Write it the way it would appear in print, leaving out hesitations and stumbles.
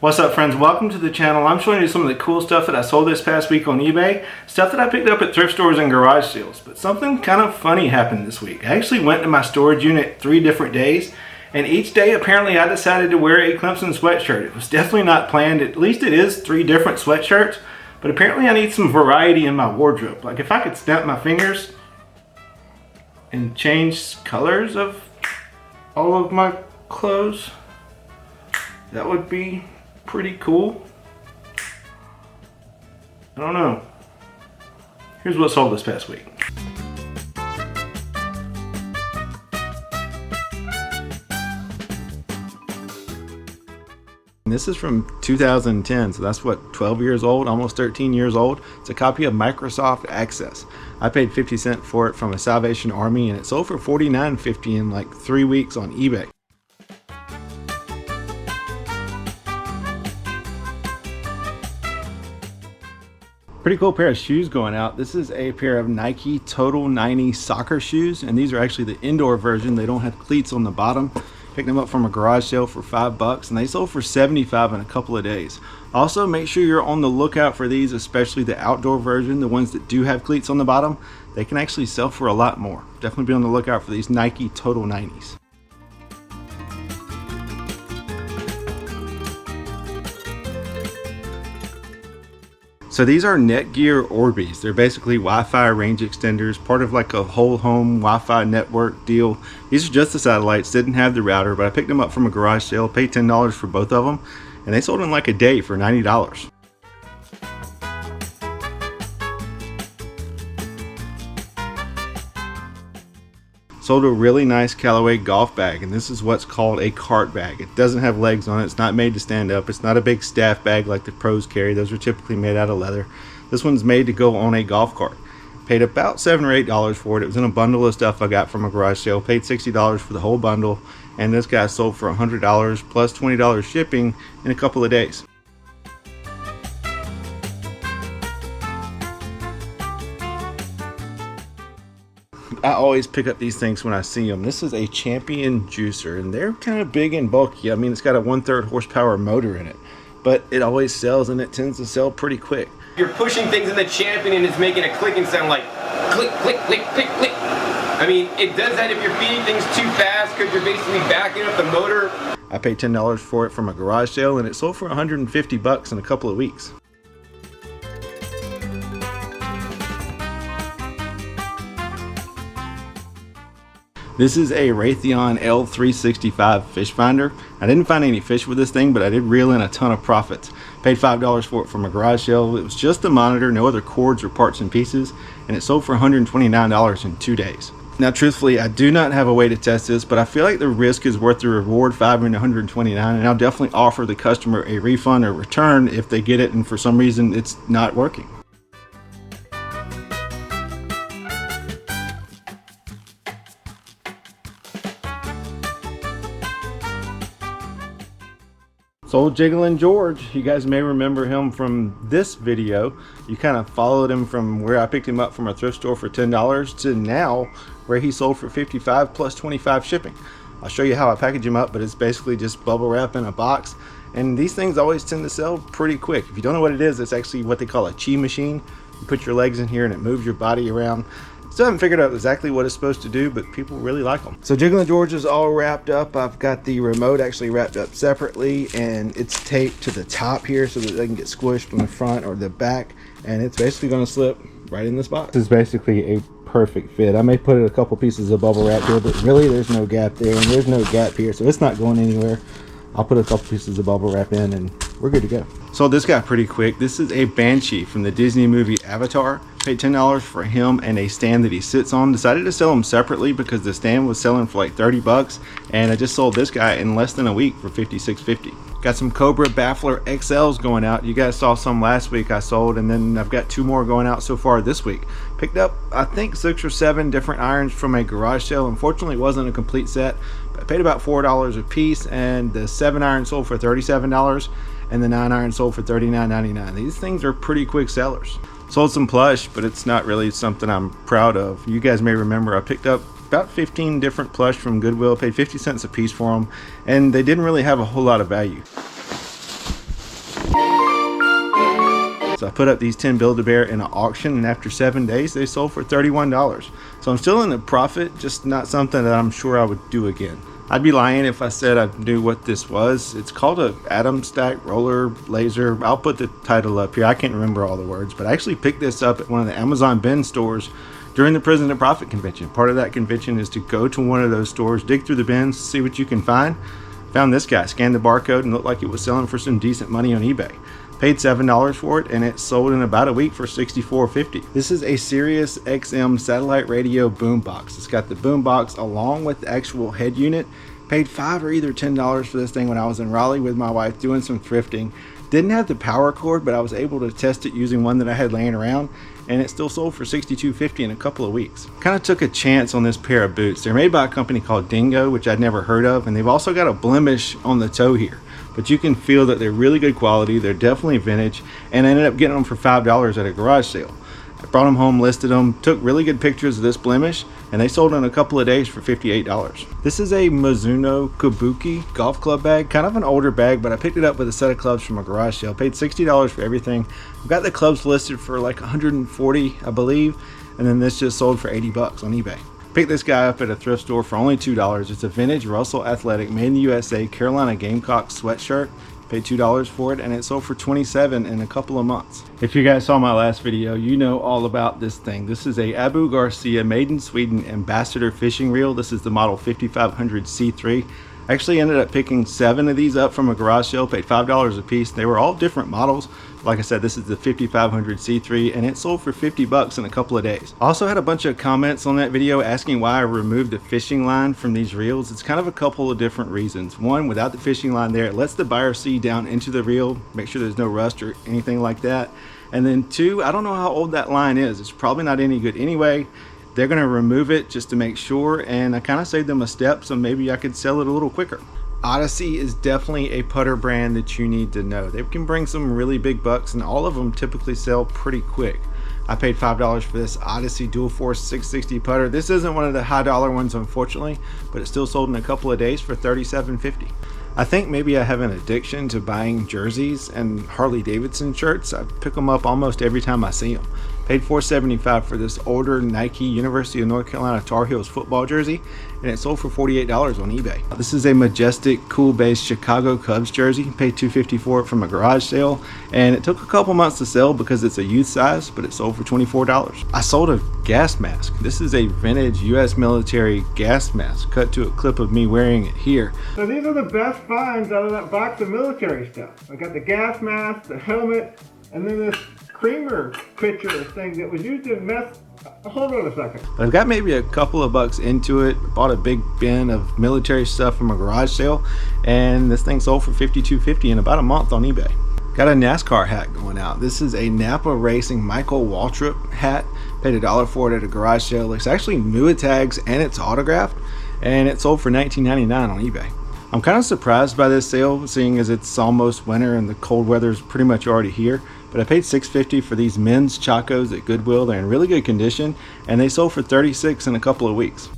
What's up, friends? Welcome to the channel. I'm showing you some of the cool stuff that I sold this past week on eBay. Stuff that I picked up at thrift stores and garage sales. But something kind of funny happened this week. I actually went to my storage unit 3 different days, and each day apparently I decided to wear a Clemson sweatshirt. It was definitely not planned. At least it is 3 different sweatshirts, but apparently I need some variety in my wardrobe. Like if I could snap my fingers and change colors of all of my clothes, that would be pretty cool. I don't know. Here's what sold this past week. This is from 2010, so that's what, 12 years old, almost 13 years old. It's a copy of Microsoft Access. I paid 50 cents for it from a Salvation Army, and it sold for $49.50 in like 3 weeks on eBay. Pretty cool pair of shoes going out. This is a pair of Nike Total 90 soccer shoes, and these are actually the indoor version. They don't have cleats on the bottom. Picked them up from a garage sale for $5, and they sold for $75 in a couple of days. Also, make sure you're on the lookout for these, especially the outdoor version, the ones that do have cleats on the bottom. They can actually sell for a lot more. Definitely be on the lookout for these Nike Total 90s. So these are Netgear Orbeez. They're basically Wi-Fi range extenders, part of like a whole home Wi-Fi network deal. These are just the satellites, didn't have the router, but I picked them up from a garage sale, paid $10 for both of them, and they sold in like a day for $90. Sold a really nice Callaway golf bag, and this is what's called a cart bag. It doesn't have legs on it. It's not made to stand up. It's not a big staff bag like the pros carry. Those are typically made out of leather. This one's made to go on a golf cart. Paid about $7 or $8 for it. It was in a bundle of stuff I got from a garage sale. Paid $60 for the whole bundle, and this guy sold for $100 plus $20 shipping in a couple of days. I always pick up these things when I see them. This is a Champion juicer, and they're kind of big and bulky. I mean, it's got a 1/3 horsepower motor in it, but it always sells, and it tends to sell pretty quick. You're pushing things in the Champion and it's making a clicking sound like click, click, click, click, click. I mean, it does that if you're feeding things too fast because you're basically backing up the motor. I paid $10 for it from a garage sale, and it sold for $150 in a couple of weeks. This is a Raytheon L365 fish finder. I didn't find any fish with this thing, but I did reel in a ton of profits. Paid $5 for it from a garage sale. It was just a monitor, no other cords or parts and pieces, and it sold for $129 in 2 days. Now, truthfully, I do not have a way to test this, but I feel like the risk is worth the reward, $5 and $129, and I'll definitely offer the customer a refund or return if they get it and for some reason it's not working. Sold Jiggling George. You guys may remember him from this video. You kind of followed him from where I picked him up from a thrift store for $10 to now where he sold for $55 plus $25 shipping. I'll show you how I package him up, but it's basically just bubble wrap in a box, and these things always tend to sell pretty quick. If you don't know what it is, it's actually what they call a chi machine. You put your legs in here and it moves your body around. Still haven't figured out exactly what it's supposed to do, but people really like them. So Jiggling George is all wrapped up. I've got the remote actually wrapped up separately, and it's taped to the top here so that they can get squished on the front or the back, and it's basically going to slip right in this box. This is basically a perfect fit. I may put a couple pieces of bubble wrap here, but really there's no gap there, and there's no gap here, so it's not going anywhere. I'll put a couple pieces of bubble wrap in and we're good to go. Sold this guy pretty quick. This is a Banshee from the Disney movie Avatar. Paid $10 for him and a stand that he sits on. Decided to sell them separately because the stand was selling for like $30, and I just sold this guy in less than a week for $56.50. Got some Cobra Baffler XLs going out. You guys saw some last week I sold, and then I've got 2 more going out so far this week. Picked up, I think, 6 or 7 different irons from a garage sale. Unfortunately, it wasn't a complete set, but I paid about $4 a piece, and the 7 iron sold for $37, and the 9 iron sold for $39.99. These things are pretty quick sellers. Sold some plush, but it's not really something I'm proud of. You guys may remember I picked up about 15 different plush from Goodwill, paid 50 cents a piece for them, and they didn't really have a whole lot of value. So I put up these 10 Build-A-Bear in an auction, and after 7 days they sold for $31. So I'm still in the profit, just not something that I'm sure I would do again. I'd be lying if I said I knew what this was. It's called a Atom Stack Roller Laser. I'll put the title up here. I can't remember all the words, but I actually picked this up at one of the Amazon bin stores during the Prison to Profit convention. Part of that convention is to go to one of those stores, dig through the bins, see what you can find. Found this guy, scanned the barcode, and looked like it was selling for some decent money on eBay. Paid $7 for it, and it sold in about a week for $64.50. This is a Sirius XM satellite radio boombox. It's got the boombox along with the actual head unit. Paid $5 or either $10 for this thing when I was in Raleigh with my wife doing some thrifting. Didn't have the power cord, but I was able to test it using one that I had laying around, and it still sold for $62.50 in a couple of weeks. Kind of took a chance on this pair of boots. They're made by a company called Dingo, which I'd never heard of, and they've also got a blemish on the toe here. But you can feel that they're really good quality. They're definitely vintage, and I ended up getting them for $5 at a garage sale. I brought them home, listed them, took really good pictures of this blemish, and they sold in a couple of days for $58. This is a Mizuno Kabuki golf club bag, kind of an older bag, but I picked it up with a set of clubs from a garage sale. Paid $60 for everything. I've got the clubs listed for like $140, I believe, and then this just sold for $80 on eBay. Picked this guy up at a thrift store for only $2. It's a vintage Russell Athletic made in the USA Carolina Gamecocks sweatshirt. Paid $2 for it, and it sold for $27 in a couple of months. If you guys saw my last video, you know all about this thing. This is a Abu Garcia made in Sweden ambassador fishing reel. This is the model 5500 C3. I actually ended up picking 7 of these up from a garage sale, paid $5 a piece. They were all different models. Like I said, this is the 5500 C3, and it sold for $50 in a couple of days. I also had a bunch of comments on that video asking why I removed the fishing line from these reels. It's kind of a couple of different reasons. One, without the fishing line there, it lets the buyer see down into the reel, make sure there's no rust or anything like that. And then 2, I don't know how old that line is. It's probably not any good anyway. They're going to remove it just to make sure, and I kind of saved them a step, so maybe I could sell it a little quicker. Odyssey is definitely a putter brand that you need to know. They can bring some really big bucks, and all of them typically sell pretty quick. I paid $5 for this Odyssey Dual Force 660 putter. This isn't one of the high dollar ones, unfortunately, but it still sold in a couple of days for $37.50. I think maybe I have an addiction to buying jerseys and Harley Davidson shirts. I pick them up almost every time I see them. Paid $4.75 for this older Nike University of North Carolina Tar Heels football jersey, and it sold for $48 on eBay. This is a majestic, cool base Chicago Cubs jersey. Paid $2.50 for it from a garage sale, and it took a couple months to sell because it's a youth size, but it sold for $24. I sold a gas mask. This is a vintage U.S. military gas mask, cut to a clip of me wearing it here. So these are the best finds out of that box of military stuff. I got the gas mask, the helmet, and then this creamer pitcher thing that was used to mess. Hold on a second. I've got maybe a couple of bucks into it. Bought a big bin of military stuff from a garage sale, and this thing sold for $52.50 in about a month on eBay. Got a NASCAR hat going out. This is a Napa Racing Michael Waltrip hat. Paid $1 for it at a garage sale. It's actually new tags and it's autographed, and it sold for $19.99 on eBay. I'm kind of surprised by this sale, seeing as it's almost winter and the cold weather is pretty much already here. But I paid $6.50 for these men's Chacos at Goodwill. They're in really good condition, and they sold for $36 in a couple of weeks.